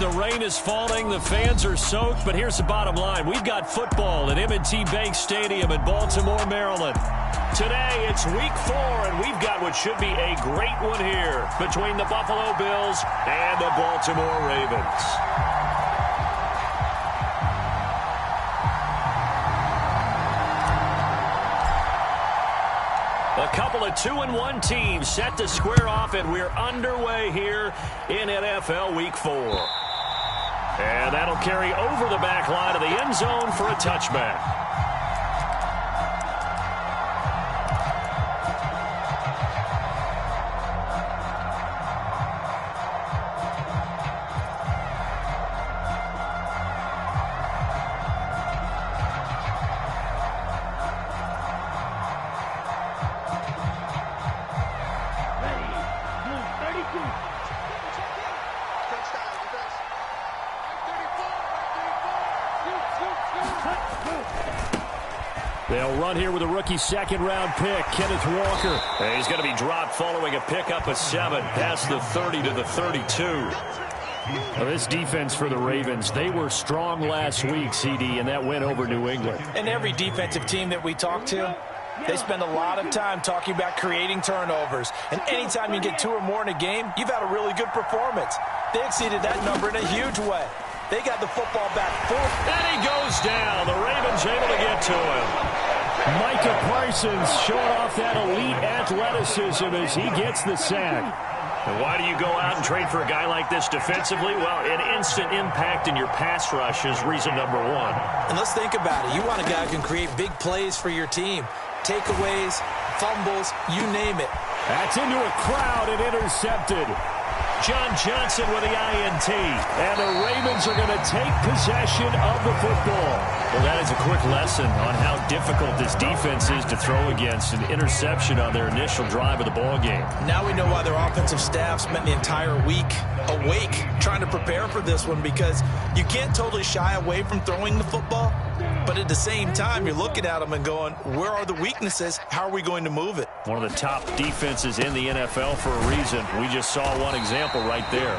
The rain is falling. The fans are soaked. But here's the bottom line. We've got football at M&T Bank Stadium in Baltimore, Maryland. Today, it's week 4, and we've got what should be a great one here between the Buffalo Bills and the Baltimore Ravens. A couple of 2-1 teams set to square off, and we're underway here in NFL Week 4. And that'll carry over the back line of the end zone for a touchback. They'll run here with a rookie second-round pick, Kenneth Walker. And he's going to be dropped following a pickup of 7 past the 30 to the 32. Well, this defense for the Ravens, they were strong last week, CD, and that went over New England. And every defensive team that we talk to, they spend a lot of time talking about creating turnovers. And anytime you get 2 or more in a game, you've had a really good performance. They exceeded that number in a huge way. They got the football back 4. And he goes down. The Ravens able to get to him. Micah Parsons showing off that elite athleticism as he gets the sack. And why do you go out and trade for a guy like this defensively? Well, an instant impact in your pass rush is reason number 1. And let's think about it. You want a guy who can create big plays for your team. Takeaways, fumbles, you name it. That's into a crowd and intercepted. John Johnson with the INT. And the Ravens are going to take possession of the football. Well, that is a quick lesson on how difficult this defense is to throw against. An interception on their initial drive of the ball game. Now we know why their offensive staff spent the entire week awake trying to prepare for this one, because you can't totally shy away from throwing the football. But at the same time, you're looking at them and going, where are the weaknesses? How are we going to move it? One of the top defenses in the NFL for a reason. We just saw one example right there.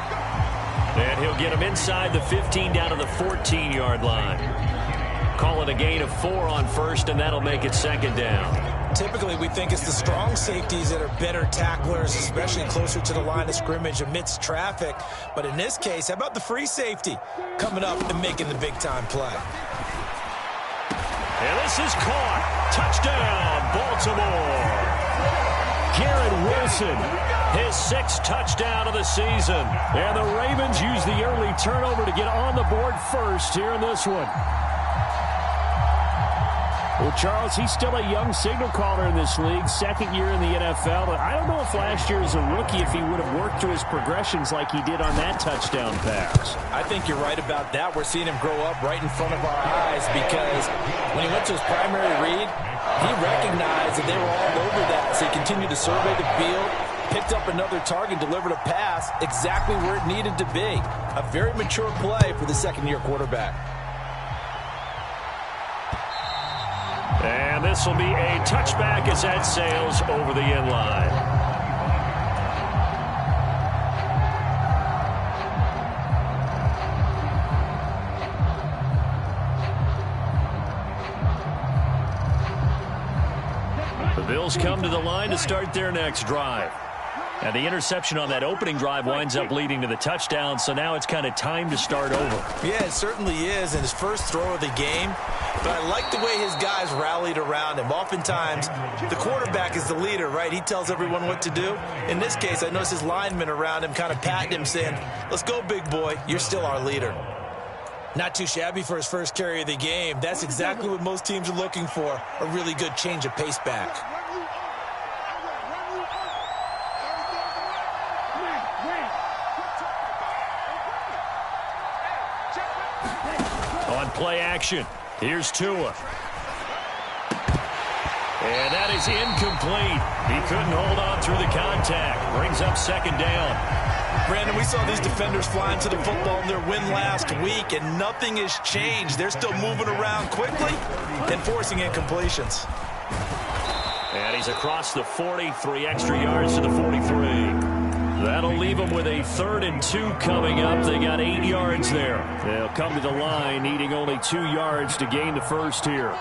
And he'll get him inside the 15 down to the 14-yard line. Call it a gain of 4 on first, and that'll make it second down. Typically, we think it's the strong safeties that are better tacklers, especially closer to the line of scrimmage amidst traffic. But in this case, how about the free safety coming up and making the big-time play? And this is caught. Touchdown, Baltimore. Garrett Wilson, his 6th touchdown of the season. And the Ravens use the early turnover to get on the board first here in this one. Well, Charles, he's still a young signal caller in this league, 2nd year in the NFL. But I don't know if last year as a rookie, if he would have worked through his progressions like he did on that touchdown pass. I think you're right about that. We're seeing him grow up right in front of our eyes, because when he went to his primary read, he recognized that they were all over that. So he continued to survey the field, picked up another target, delivered a pass exactly where it needed to be. A very mature play for the 2nd-year quarterback. And this will be a touchback as that sails over the end line. The Bills come to the line to start their next drive. And the interception on that opening drive winds up leading to the touchdown, so now it's kind of time to start over. Yeah, it certainly is, in his first throw of the game. But I like the way his guys rallied around him. Oftentimes, the quarterback is the leader, right? He tells everyone what to do. In this case, I noticed his linemen around him kind of patting him, saying, let's go, big boy. You're still our leader. Not too shabby for his first carry of the game. That's exactly what most teams are looking for, a really good change of pace back. On play action, here's Tua. And that is incomplete. He couldn't hold on through the contact. Brings up second down. Brandon, we saw these defenders flying to the football in their win last week, and nothing has changed. They're still moving around quickly and forcing incompletions. And he's across the 40, 3 extra yards to the 43. That'll leave them with a 3rd and 2 coming up. They got 8 yards there. They'll come to the line needing only 2 yards to gain the first here.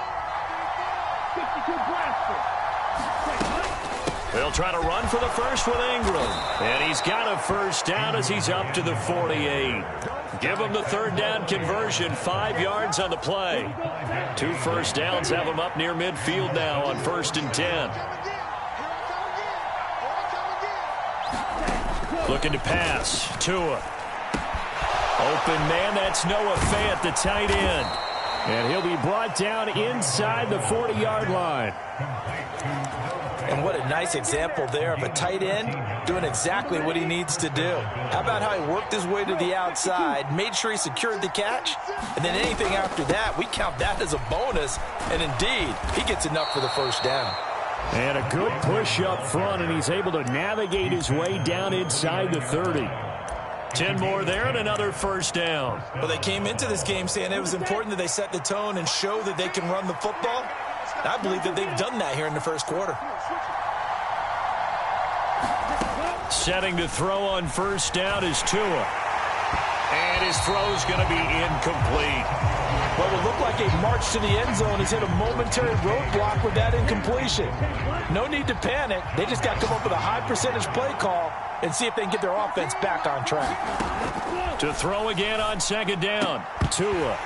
They'll try to run for the first with Ingram. And he's got a first down as he's up to the 48. Give him the 3rd down conversion, 5 yards on the play. 2 first downs have him up near midfield now on 1st and 10. Looking to pass. Tua. Open man, that's Noah Fant, the tight end. And he'll be brought down inside the 40-yard line. And what a nice example there of a tight end doing exactly what he needs to do. How about how he worked his way to the outside, made sure he secured the catch, and then anything after that, we count that as a bonus. And indeed, he gets enough for the first down. And a good push up front, and he's able to navigate his way down inside the 30. 10 more there and another first down. Well, they came into this game saying it was important that they set the tone and show that they can run the football. I believe that they've done that here in the first quarter. Setting to throw on first down is Tua. And his throw's going to be incomplete. What would look like a march to the end zone has hit a momentary roadblock with that incompletion. No need to panic. They just got to come up with a high percentage play call and see if they can get their offense back on track. To throw again on 2nd down. Tua.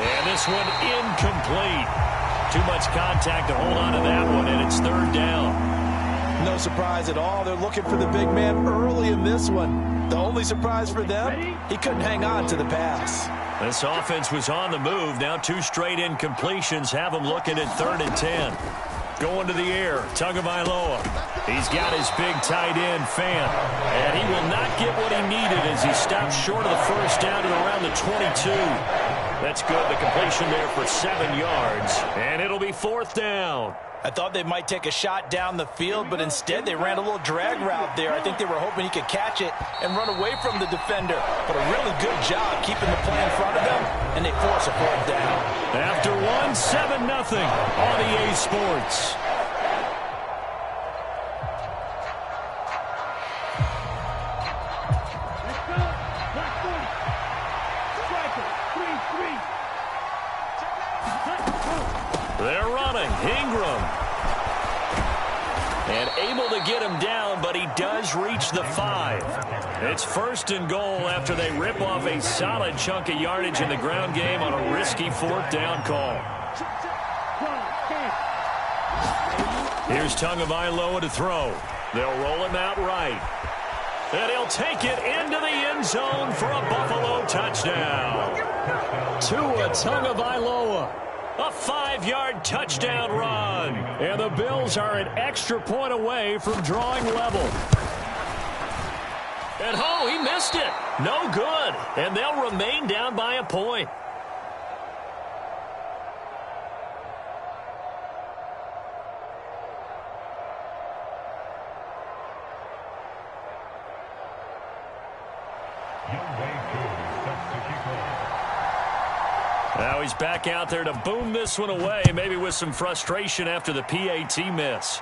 And this one incomplete. Too much contact to hold on to that one, and it's 3rd down. No surprise at all. They're looking for the big man early in this one. The only surprise for them, he couldn't hang on to the pass. This offense was on the move. Now 2 straight incompletions have them looking at 3rd and 10. Going to the air, Tagovailoa. He's got his big tight end, Fant. And he will not get what he needed as he stops short of the first down at around the 22. That's good. The completion there for 7 yards. And it'll be 4th down. I thought they might take a shot down the field, but instead they ran a little drag route there. I think they were hoping he could catch it and run away from the defender. But a really good job keeping the play in front of them, and they force a 4th down. After 1, 7-0 on EA Sports. They're running. Ingram. And able to get him down, but he does reach the 5. It's 1st and goal after they rip off a solid chunk of yardage in the ground game on a risky 4th down call. Here's Tagovailoa to throw. They'll roll him out right. And he'll take it into the end zone for a Buffalo touchdown. Tua Tagovailoa. A 5-yard touchdown run. And the Bills are an extra point away from drawing level. And he missed it. No good. And they'll remain down by a point. Now he's back out there to boom this one away, maybe with some frustration after the PAT miss.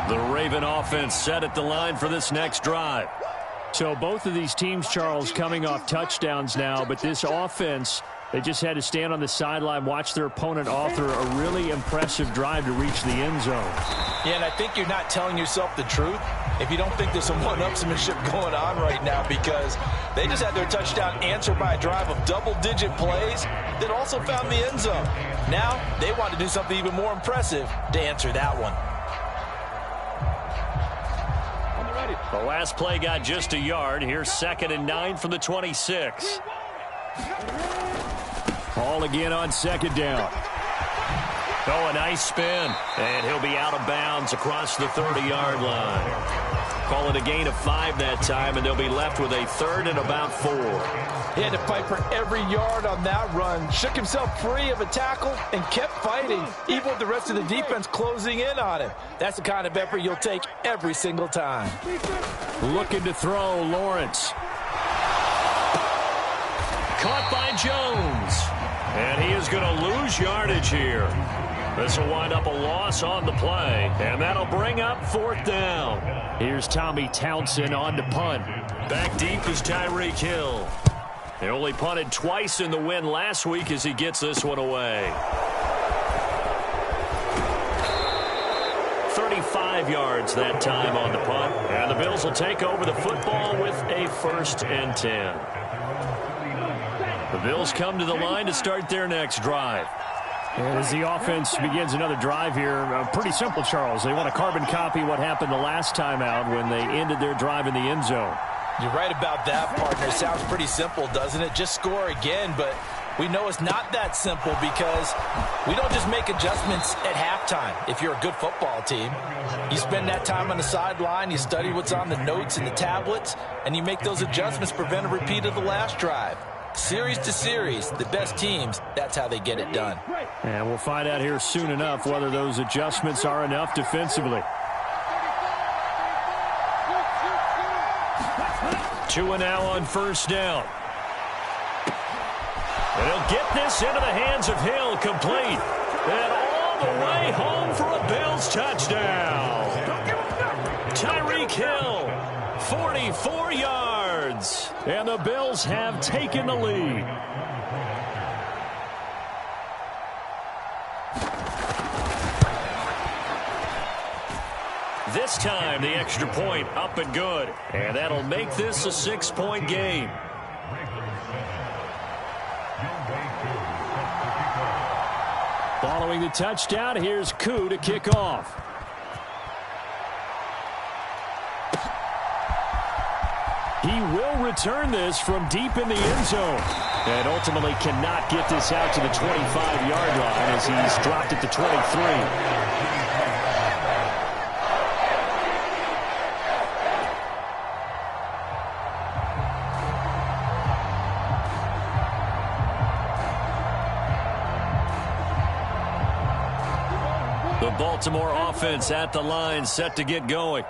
The Raven offense set at the line for this next drive. So both of these teams, Charles, coming off touchdowns now, but this offense, they just had to stand on the sideline, watch their opponent author a really impressive drive to reach the end zone. Yeah, and I think you're not telling yourself the truth if you don't think there's some one-upsmanship going on right now, because they just had their touchdown answered by a drive of double-digit plays that also found the end zone. Now they want to do something even more impressive to answer that one. The last play got just a yard. Here's 2nd and 9 from the 26. Ball again on 2nd down. Oh, a nice spin. And he'll be out of bounds across the 30-yard line. Call it a gain of 5 that time, and they'll be left with a 3rd and about 4. He had to fight for every yard on that run. Shook himself free of a tackle and kept fighting, even with the rest of the defense closing in on him. That's the kind of effort you'll take every single time. Looking to throw, Lawrence. Caught by Jones. And he is going to lose yardage here. This will wind up a loss on the play, and that'll bring up 4th down. Here's Tommy Townsend on to punt. Back deep is Tyreek Hill. They only punted twice in the win last week as he gets this one away. 35 yards that time on the punt, and the Bills will take over the football with a 1st and 10. The Bills come to the line to start their next drive. And as the offense begins another drive here, pretty simple, Charles. They want to carbon copy what happened the last time out when they ended their drive in the end zone. You're right about that, partner. Sounds pretty simple, doesn't it? Just score again, but we know it's not that simple because we don't just make adjustments at halftime. If you're a good football team, you spend that time on the sideline, you study what's on the notes and the tablets, and you make those adjustments, prevent a repeat of the last drive. Series to series, the best teams, that's how they get it done. And we'll find out here soon enough whether those adjustments are enough defensively. 2 and now on 1st down. And he'll get this into the hands of Hill, complete. And all the way home for a Bills touchdown. Tyreek Hill, 44 yards. And the Bills have taken the lead. This time, the extra point up and good. And that'll make this a 6-point game. Following the touchdown, here's Koo to kick off. He will return this from deep in the end zone. And ultimately cannot get this out to the 25-yard line as he's dropped at the 23. The Baltimore offense at the line, set to get going.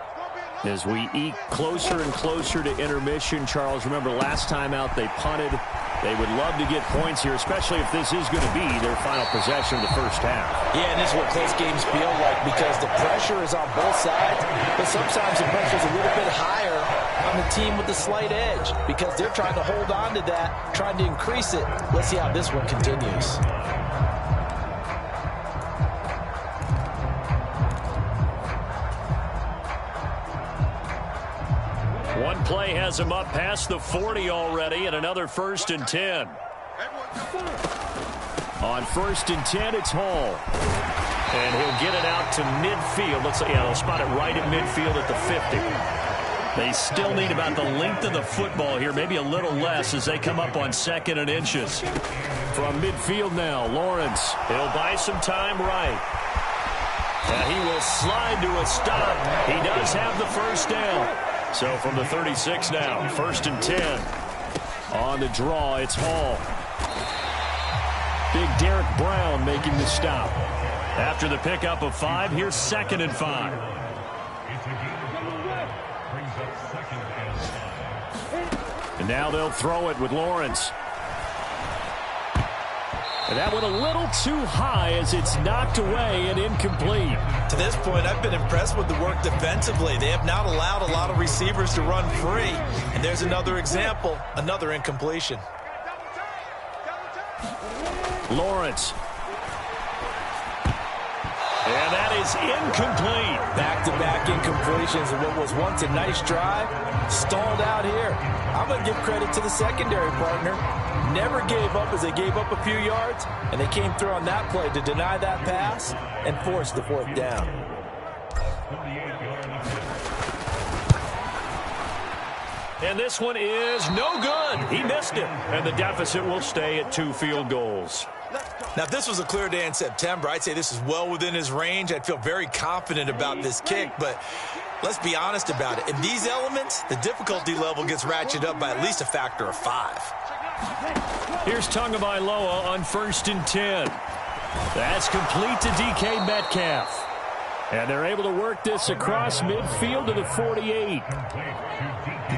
As we eke closer and closer to intermission, Charles, remember last time out they punted. They would love to get points here, especially if this is going to be their final possession of the first half. Yeah, and this is what close games feel like because the pressure is on both sides, but sometimes the pressure is a little bit higher on the team with the slight edge because they're trying to hold on to that, trying to increase it. Let's see how this one continues. One play has him up past the 40 already, and another 1st and 10. On 1st and 10, it's Hall. And he'll get it out to midfield. Looks like, yeah, they'll spot it right at midfield at the 50. They still need about the length of the football here, maybe a little less as they come up on 2nd and inches. From midfield now, Lawrence. He'll buy some time right. And he will slide to a stop. He does have the 1st down. So from the 36 now, 1st and 10. On the draw, it's Hall. Big Derek Brown making the stop. After the pickup of 5, here's 2nd and 5. And now they'll throw it with Lawrence. And that one a little too high as it's knocked away and incomplete. To this point, I've been impressed with the work defensively. They have not allowed a lot of receivers to run free. And there's another example, another incompletion. Lawrence. And that is incomplete. Back-to-back incompletions of what was once a nice drive. Stalled out here. I'm going to give credit to the secondary partner. Never gave up as they gave up a few yards, and they came through on that play to deny that pass and force the 4th down. And this one is no good. He missed it. And the deficit will stay at 2 field goals. Now, if this was a clear day in September, I'd say this is well within his range. I'd feel very confident about this kick, but let's be honest about it. In these elements, the difficulty level gets ratcheted up by at least a factor of 5. Here's Tagovailoa on 1st and 10. That's complete to DK Metcalf. And they're able to work this across midfield to the 48.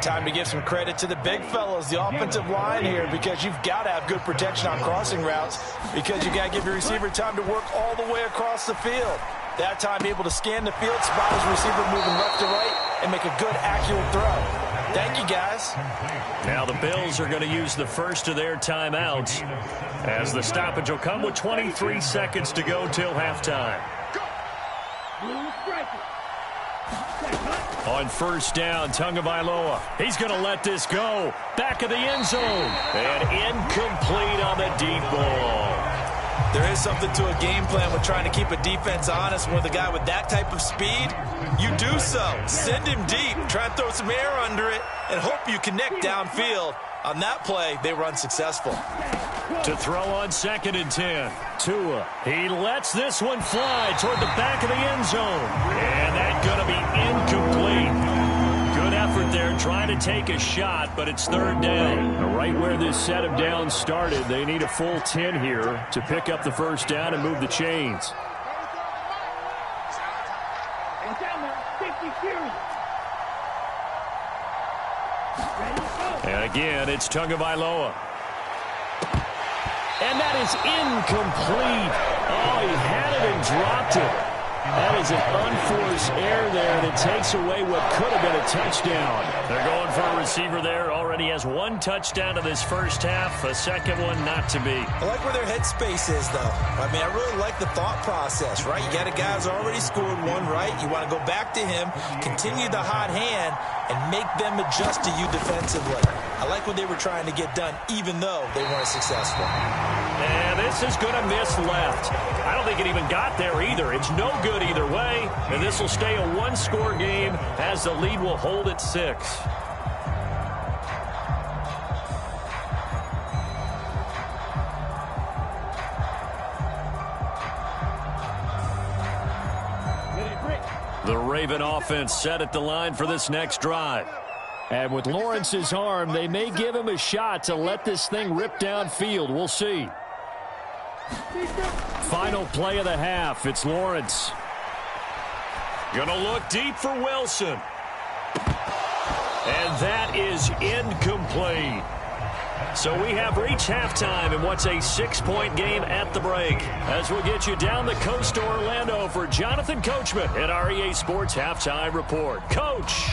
Time to give some credit to the big fellows, the offensive line here, because you've got to have good protection on crossing routes, because you got to give your receiver time to work all the way across the field. That time able to scan the field, spot his receiver moving left to right, and make a good, accurate throw. Thank you, guys. Now the Bills are going to use the first of their timeouts, as the stoppage will come with 23 seconds to go till halftime. On 1st down, Tagovailoa. He's going to let this go. Back of the end zone. And incomplete on the deep ball. There is something to a game plan with trying to keep a defense honest. With a guy with that type of speed, you do so. Send him deep. Try and throw some air under it and hope you connect downfield. On that play, they were unsuccessful. To throw on 2nd and 10. Tua. He lets this one fly toward the back of the end zone. And that's going to be incomplete. Good effort there trying to take a shot, but it's 3rd down. Right where this set of downs started, they need a full 10 here to pick up the 1st down and move the chains. And again, it's Tagovailoa. And that is incomplete. Oh, he had it and dropped it. That is an unforced error there, and it takes away what could have been a touchdown. They're going for a receiver there. Already has 1 touchdown in this first half. A second one not to be. I like where their headspace is, though. I mean, I really like the thought process, right? You got a guy who's already scored 1, right? You want to go back to him, continue the hot hand, and make them adjust to you defensively. I like what they were trying to get done, even though they weren't successful. And this is going to miss left. I don't think it even got there either. It's no good either way. And this will stay a 1-score game as the lead will hold at 6. The Raven offense set at the line for this next drive. And with Lawrence's arm, they may give him a shot to let this thing rip downfield. We'll see. Final play of the half. It's Lawrence. Gonna look deep for Wilson. And that is incomplete. So we have reached halftime in what's a 6-point game at the break. As we'll get you down the coast to Orlando for Jonathan Coachman at our EA Sports Halftime Report. Coach.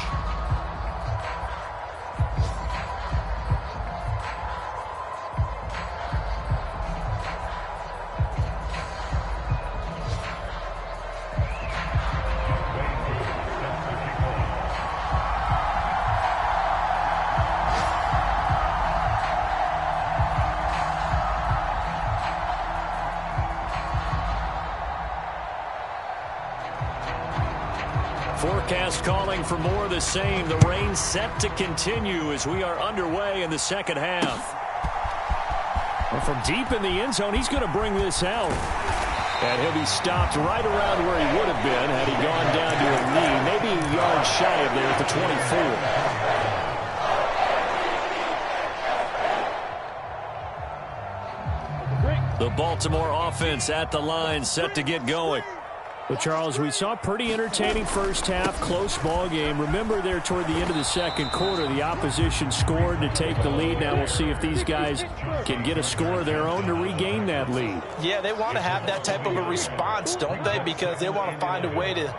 Forecast calling for more of the same. The rain set to continue as we are underway in the second half. Well, from deep in the end zone, he's going to bring this out. And he'll be stopped right around where he would have been had he gone down to a knee, maybe a yard shy of there at the 24. The Baltimore offense at the line, set to get going. But, Charles, we saw a pretty entertaining first half, close ball game. Remember there toward the end of the second quarter, the opposition scored to take the lead. Now we'll see if these guys can get a score of their own to regain that lead. Yeah, they want to have that type of a response, don't they? Because they want to find a way to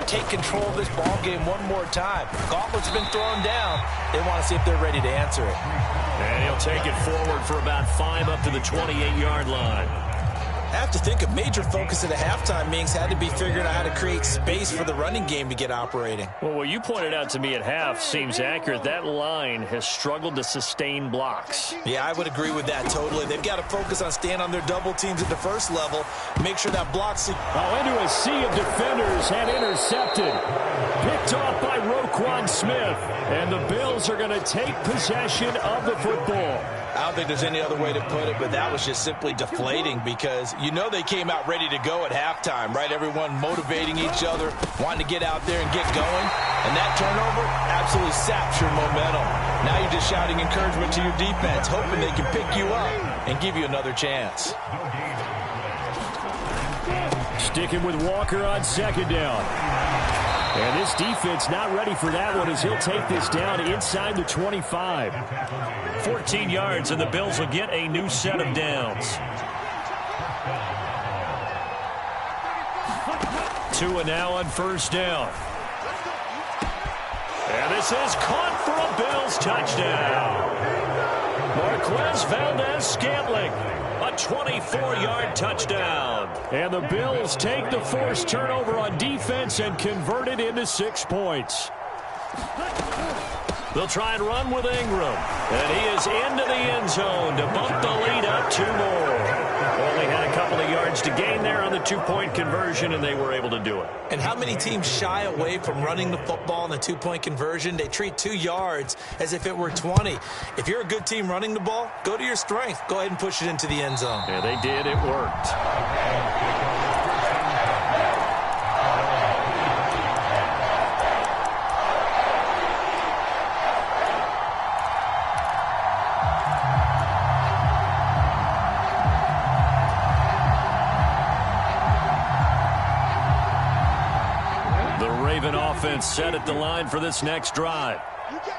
take control of this ball game one more time. Gauntlet's been thrown down. They want to see if they're ready to answer it. And he'll take it forward for about 5 up to the 28-yard line. I have to think a major focus at the halftime meetings had to be figuring out how to create space for the running game to get operating. Well, what you pointed out to me at half seems accurate. That line has struggled to sustain blocks. Yeah, I would agree with that totally. They've got to focus on staying on their double teams at the first level. Make sure that blocks... Oh, into a sea of defenders and intercepted. Picked off by by Roquan Smith. And the Bills are going to take possession of the football. I don't think there's any other way to put it, but that was just simply deflating because you know they came out ready to go at halftime, right? Everyone motivating each other, wanting to get out there and get going. And that turnover absolutely saps your momentum. Now you're just shouting encouragement to your defense, hoping they can pick you up and give you another chance. Sticking with Walker on second down. And this defense not ready for that one as he'll take this down inside the 25. 14 yards, and the Bills will get a new set of downs. Tua now on first down. And this is caught for a Bills touchdown. Marquez Valdez-Scantling, a 24-yard touchdown. And the Bills take the forced turnover on defense and convert it into 6 points. They'll try and run with Ingram. And he is into the end zone to bump the lead up 2 more. Only had a couple of yards to gain there on the 2-point conversion, and they were able to do it. And how many teams shy away from running the football in the 2-point conversion? They treat 2 yards as if it were 20. If you're a good team running the ball, go to your strength. Go ahead and push it into the end zone. Yeah, they did. It worked. Offense set at the line for this next drive.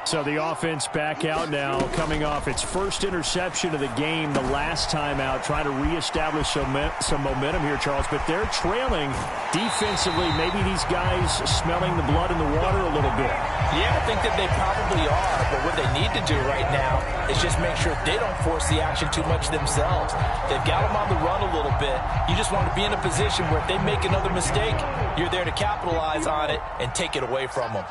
So the offense back out now, coming off its first interception of the game the last time out, trying to reestablish some momentum here, Charles. But they're trailing defensively. Maybe these guys smelling the blood in the water a little bit. Yeah, I think that they probably are. But what they need to do right now is just make sure they don't force the action too much themselves. They've got them on the run a little bit. You just want to be in a position where if they make another mistake, you're there to capitalize on it and take it away from them.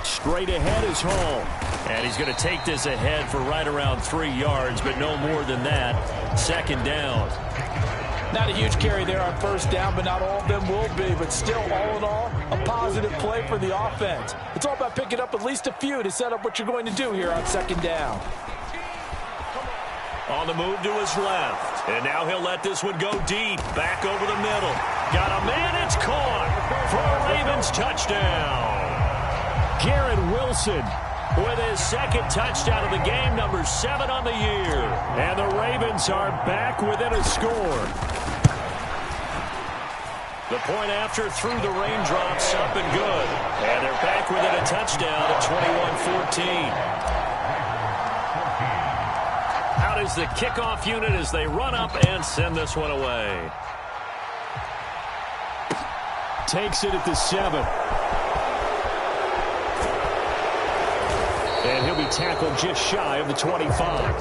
Straight ahead is Hall. And he's going to take this ahead for right around 3 yards, but no more than that. Second down. Not a huge carry there on first down, but not all of them will be. But still, all in all, a positive play for the offense. It's all about picking up at least a few to set up what you're going to do here on second down. On the move to his left. And now he'll let this one go deep. Back over the middle. Got a man. It's caught for a Ravens touchdown. Garrett Wilson with his second touchdown of the game, number 7 on the year. And the Ravens are back within a score. The point after through the raindrops up and good. And they're back within a touchdown at 21-14. Out is the kickoff unit as they run up and send this one away. Takes it at the 7. And he'll be tackled just shy of the 25.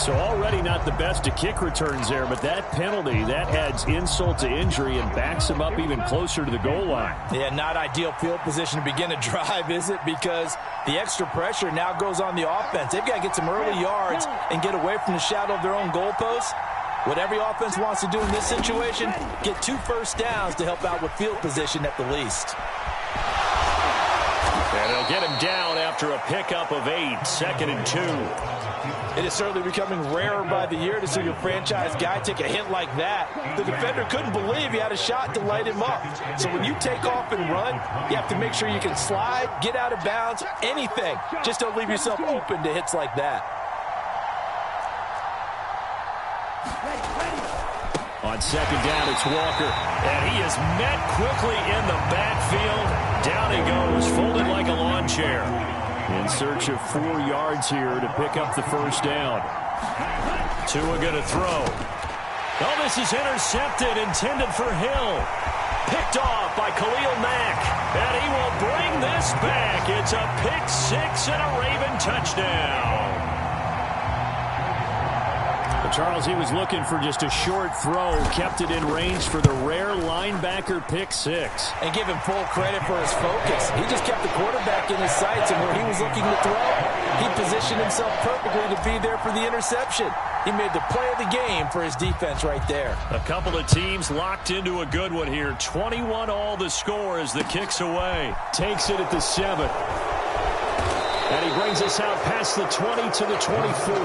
So already not the best of kick returns there, but that penalty, that adds insult to injury and backs him up even closer to the goal line. Yeah, not ideal field position to begin a drive, is it? Because the extra pressure now goes on the offense. They've got to get some early yards and get away from the shadow of their own goalposts. What every offense wants to do in this situation, get 2 first downs to help out with field position at the least. And they'll get him down after a pickup of 8, 2nd and 2. It is certainly becoming rarer by the year to see your franchise guy take a hit like that. The defender couldn't believe he had a shot to light him up. So when you take off and run, you have to make sure you can slide, get out of bounds, anything. Just don't leave yourself open to hits like that. On second down, it's Walker. And he is met quickly in the backfield. Down he goes, folded like a lawn chair. In search of 4 yards here to pick up the first down. Tua going to throw. Oh, this is intercepted, intended for Hill. Picked off by Khalil Mack. And he will bring this back. It's a pick 6 and a Raven touchdown. Charles, he was looking for just a short throw, kept it in range for the rare linebacker pick six. And give him full credit for his focus. He just kept the quarterback in his sights, and where he was looking to throw, he positioned himself perfectly to be there for the interception. He made the play of the game for his defense right there. A couple of teams locked into a good one here. 21 all the score as the kick's away. Takes it at the 7. And he brings us out past the 20 to the 24.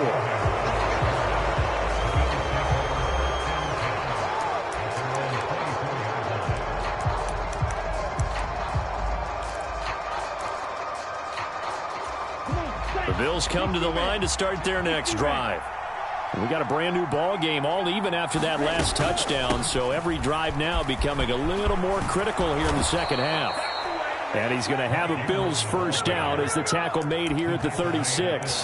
The Bills come to the line to start their next drive. We got a brand new ball game, all even after that last touchdown, so every drive now becoming a little more critical here in the second half. And he's going to have a Bills first down as the tackle made here at the 36.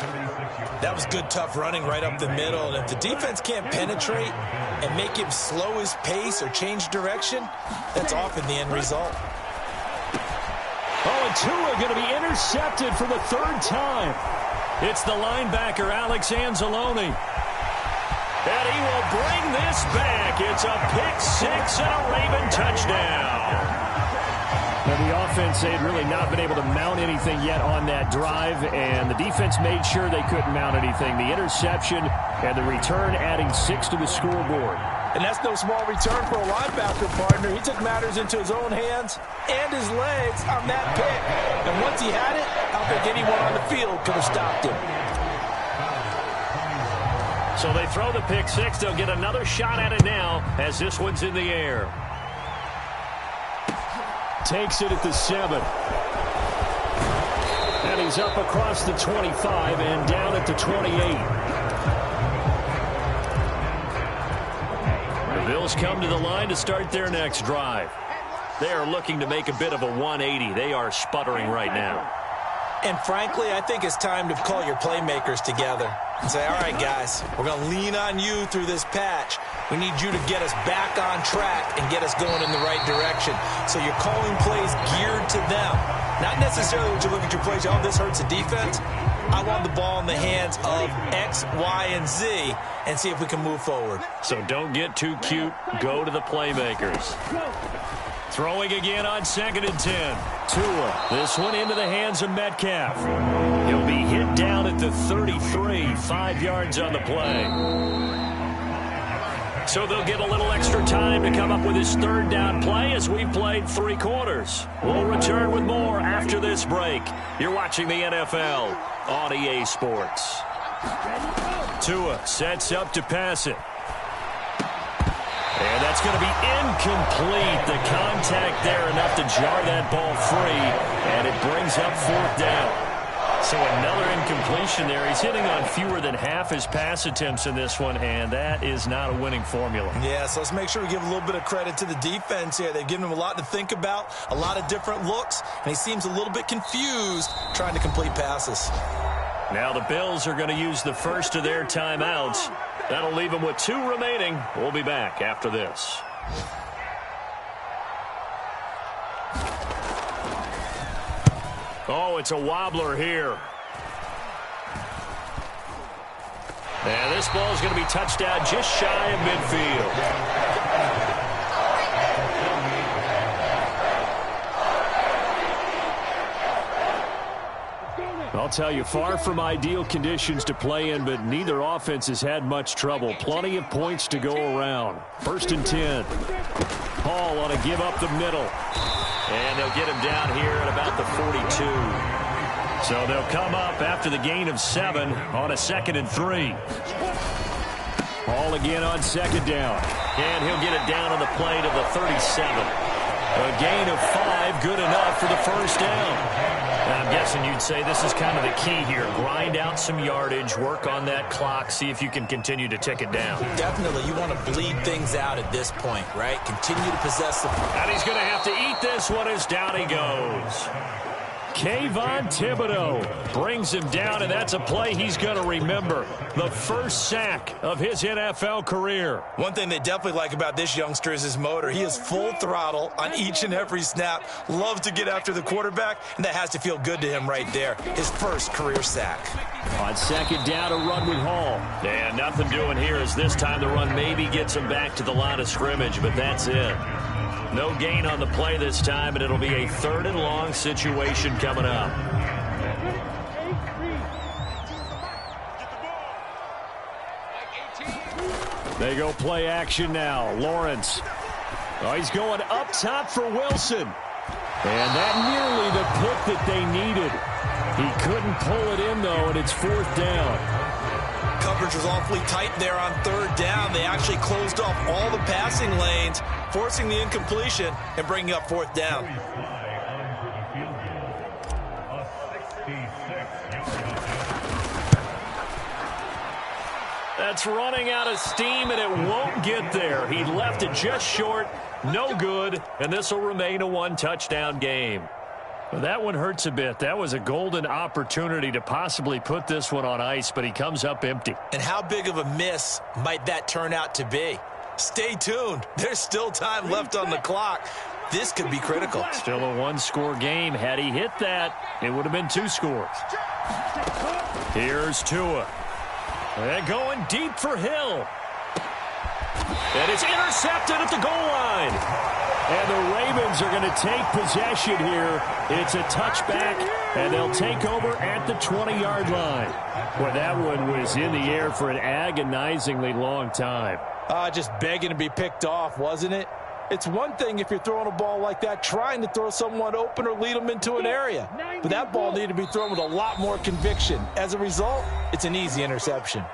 That was good, tough running right up the middle. And if the defense can't penetrate and make him slow his pace or change direction, that's often the end result. Oh, and Tua going to be intercepted for the third time. It's the linebacker, Alex Anzalone. And he will bring this back. It's a pick six and a Raven touchdown. Now, the offense, they had really not been able to mount anything yet on that drive, and the defense made sure they couldn't mount anything. The interception and the return adding 6 to the scoreboard. And that's no small return for a linebacker partner. He took matters into his own hands and his legs on that pick. And once he had it, I don't think anyone on the field could have stopped him. So they throw the pick six. They'll get another shot at it now as this one's in the air. Takes it at the 7. And he's up across the 25 and down at the 28. The Bills come to the line to start their next drive. They are looking to make a bit of a 180. They are sputtering right now. And frankly, I think it's time to call your playmakers together and say, all right, guys, we're going to lean on you through this patch. We need you to get us back on track and get us going in the right direction. So you're calling plays geared to them. Not necessarily when you look at your plays, oh, this hurts the defense. I want the ball in the hands of X, Y, and Z and see if we can move forward. So don't get too cute. Go to the playmakers. Throwing again on 2nd and 10. Tua, this one into the hands of Metcalf. He'll be hit down at the 33, 5 yards on the play. So they'll get a little extra time to come up with his third down play as we've played 3 quarters. We'll return with more after this break. You're watching the NFL on EA Sports. Tua sets up to pass it. And that's going to be incomplete. The contact there enough to jar that ball free, and it brings up 4th down. So another incompletion there. He's hitting on fewer than half his pass attempts in this one, and that is not a winning formula. Yeah, so let's make sure we give a little bit of credit to the defense here. They've given him a lot to think about, a lot of different looks, and he seems a little bit confused trying to complete passes. Now the Bills are going to use the first of their timeouts. That'll leave them with 2 remaining. We'll be back after this. Oh, it's a wobbler here. And this ball is going to be touched out just shy of midfield. I'll tell you, far from ideal conditions to play in, but neither offense has had much trouble. Plenty of points to go around. 1st and 10. Hall want to give up the middle. And they'll get him down here at about the 42. So they'll come up after the gain of 7 on a 2nd and 3. Hall again on 2nd down. And he'll get it down on the play to the 37. A gain of 5, good enough for the first down. Now, I'm guessing you'd say this is kind of the key here. Grind out some yardage, work on that clock, see if you can continue to tick it down. Definitely. You want to bleed things out at this point, right? Continue to possess the... And he's going to have to eat this one as down he goes. Kayvon Thibodeau brings him down, and that's a play he's going to remember. The first sack of his NFL career. One thing they definitely like about this youngster is his motor. He is full throttle on each and every snap. Loves to get after the quarterback, and that has to feel good to him right there. His first career sack. On second down, a run with Hall. And nothing doing here as this time the run maybe gets him back to the line of scrimmage, but that's it. No gain on the play this time, and it'll be a 3rd and long situation coming up. They go play action now. Lawrence. Oh, he's going up top for Wilson. And that nearly the pick that they needed. He couldn't pull it in, though, and it's 4th down. Coverage was awfully tight there on 3rd down. They actually closed off all the passing lanes, forcing the incompletion and bringing up 4th down. That's running out of steam, and it won't get there. He left it just short, no good, and this will remain a 1-touchdown game. Well, that one hurts a bit. That was a golden opportunity to possibly put this one on ice, but he comes up empty. And how big of a miss might that turn out to be? Stay tuned. There's still time left on the clock. This could be critical. Still a 1-score game. Had he hit that, it would have been 2 scores. Here's Tua. And going deep for Hill. And it's intercepted at the goal line. And the Ravens are going to take possession here. It's a touchback, and they'll take over at the 20-yard line. Well, that one was in the air for an agonizingly long time. Just begging to be picked off, wasn't it? It's one thing if you're throwing a ball like that, trying to throw someone open or lead them into an area. But that ball needed to be thrown with a lot more conviction. As a result, it's an easy interception.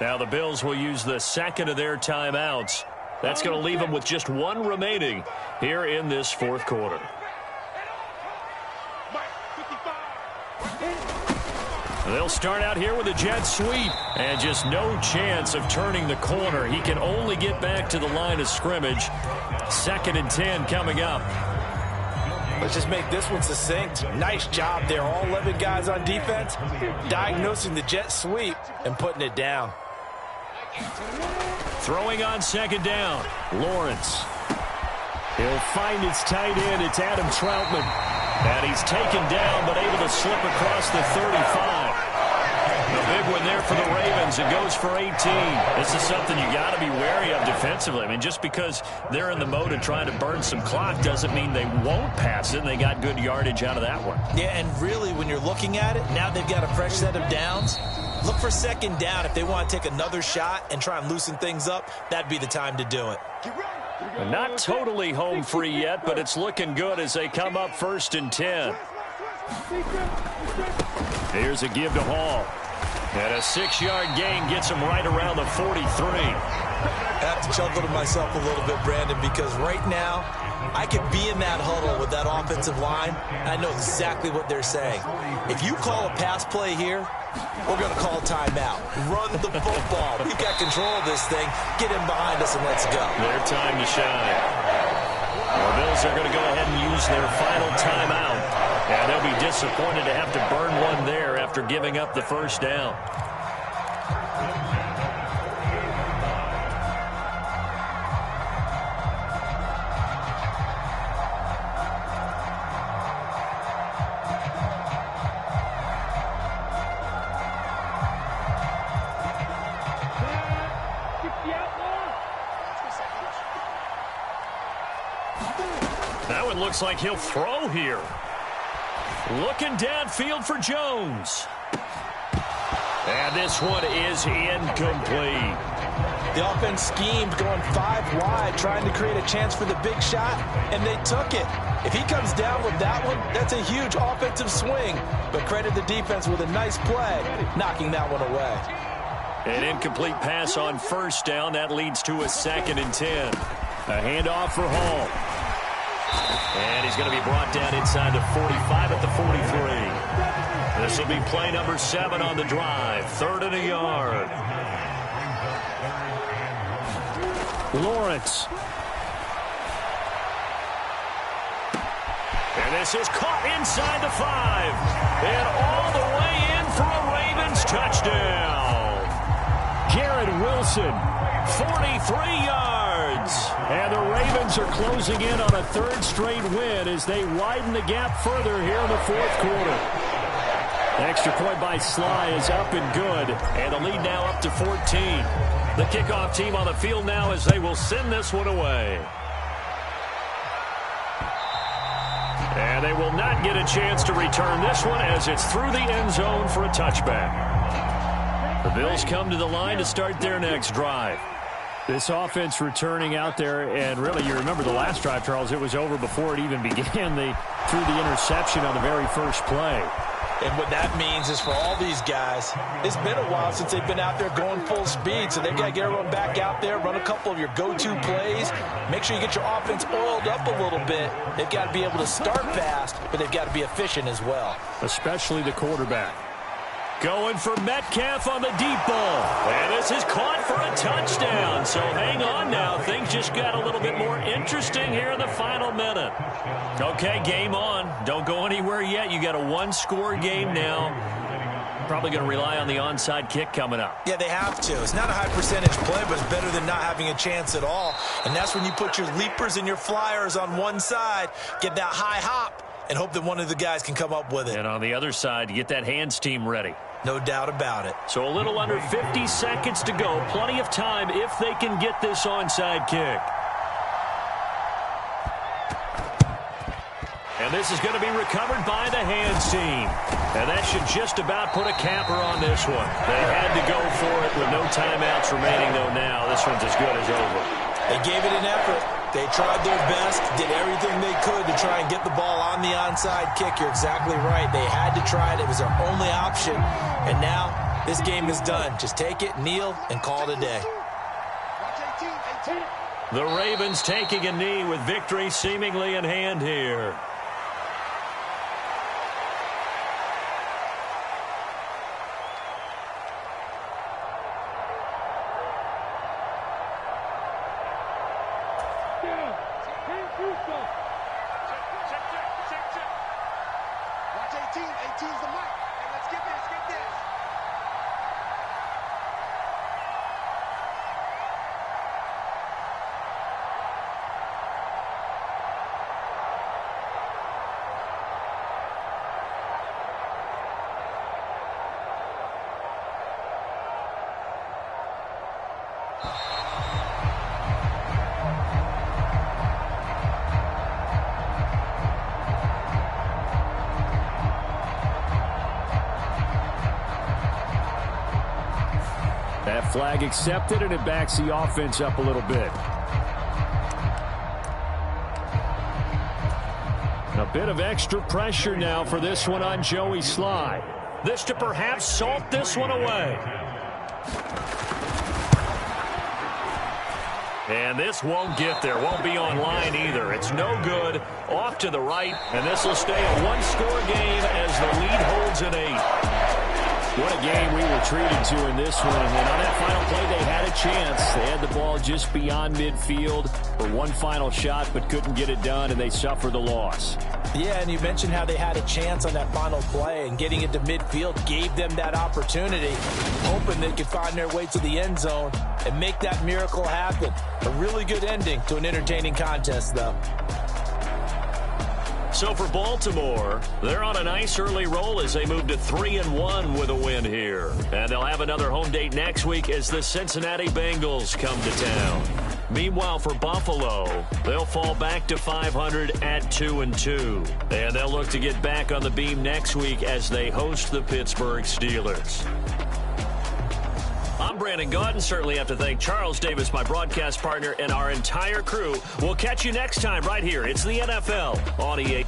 Now the Bills will use the second of their timeouts. That's going to leave them with just 1 remaining here in this 4th quarter. They'll start out here with a jet sweep, and just no chance of turning the corner. He can only get back to the line of scrimmage. 2nd and 10 coming up. Let's just make this one succinct. Nice job there. All 11 guys on defense diagnosing the jet sweep and putting it down. Throwing on 2nd down. Lawrence. He'll find his tight end. It's Adam Troutman. And he's taken down, but able to slip across the 35. A big one there for the Ravens. It goes for 18. This is something you got to be wary of defensively. I mean, just because they're in the mode of trying to burn some clock doesn't mean they won't pass it. And they got good yardage out of that one. Yeah, and really, when you're looking at it, now they've got a fresh set of downs. Look for 2nd down. If they want to take another shot and try and loosen things up, that'd be the time to do it. Not totally home free yet, but it's looking good as they come up 1st and 10. Here's a give to Hall. And a 6-yard gain gets him right around the 43. I have to chuckle to myself a little bit, Brandon, because right now I could be in that huddle with that offensive line. I know exactly what they're saying. If you call a pass play here, we're going to call timeout. Run the football. We've got control of this thing. Get in behind us and let's go. Their time to shine. The Bills are going to go ahead and use their final timeout. And they'll be disappointed to have to burn one there after giving up the 1st down. That one looks like he'll throw here. Looking downfield for Jones. And this one is incomplete. The offense schemed going 5 wide, trying to create a chance for the big shot, and they took it. If he comes down with that one, that's a huge offensive swing. But credit the defense with a nice play, knocking that one away. An incomplete pass on 1st down. That leads to a 2nd and 10. A handoff for Hall. And he's going to be brought down inside the 45 at the 43. This will be play number 7 on the drive. 3rd and a yard. Lawrence. And this is caught inside the 5. And all the way in for a Ravens touchdown. Garrett Wilson, 43 yards. And the Ravens are closing in on a third straight win as they widen the gap further here in the fourth quarter. Extra point by Sly is up and good. And the lead now up to 14. The kickoff team on the field now as they will send this one away. And they will not get a chance to return this one as it's through the end zone for a touchback. The Bills come to the line to start their next drive. This offense returning out there, and really you remember the last drive, Charles, it was over before it even began. They threw the interception on the very first play. And what that means is for all these guys, it's been a while since they've been out there going full speed, so they've got to get everyone back out there, run a couple of your go-to plays, make sure you get your offense oiled up a little bit. They've got to be able to start fast, but they've got to be efficient as well. Especially the quarterback. Going for Metcalf on the deep ball. And this is caught for a touchdown. So hang on now. Things just got a little bit more interesting here in the final minute. Okay, game on. Don't go anywhere yet. You got a one-score game now. Probably going to rely on the onside kick coming up. Yeah, they have to. It's not a high percentage play, but it's better than not having a chance at all. And that's when you put your leapers and your flyers on one side, get that high hop, and hope that one of the guys can come up with it. And on the other side, you get that hands team ready. No doubt about it. So a little under 50 seconds to go. Plenty of time if they can get this onside kick. And this is going to be recovered by the hands team. And that should just about put a capper on this one. They had to go for it with no timeouts remaining, though now. This one's as good as over. They gave it an effort. They tried their best, did everything they could to try and get the ball on the onside kick. You're exactly right. They had to try it. It was their only option. And now this game is done. Just take it, kneel, and call it a day. The Ravens taking a knee with victory seemingly in hand here. That flag accepted, and it backs the offense up a little bit. A bit of extra pressure now for this one on Joey Sly. This to perhaps salt this one away. And this won't get there. Won't be online either. It's no good. Off to the right. And this will stay a one-score game as the lead holds at 8. What a game we were treated to in this one. And on that final play, they had a chance. They had the ball just beyond midfield for one final shot, but couldn't get it done, and they suffered the loss. Yeah, and you mentioned how they had a chance on that final play, and getting into midfield gave them that opportunity, hoping they could find their way to the end zone and make that miracle happen. A really good ending to an entertaining contest, though. So for Baltimore, they're on a nice early roll as they move to 3-1 with a win here. And they'll have another home date next week as the Cincinnati Bengals come to town. Meanwhile, for Buffalo, they'll fall back to 500 at 2-2. And they'll look to get back on the beam next week as they host the Pittsburgh Steelers. I'm Brandon Gaudin. Certainly have to thank Charles Davis, my broadcast partner, and our entire crew. We'll catch you next time right here. It's the NFL on EA.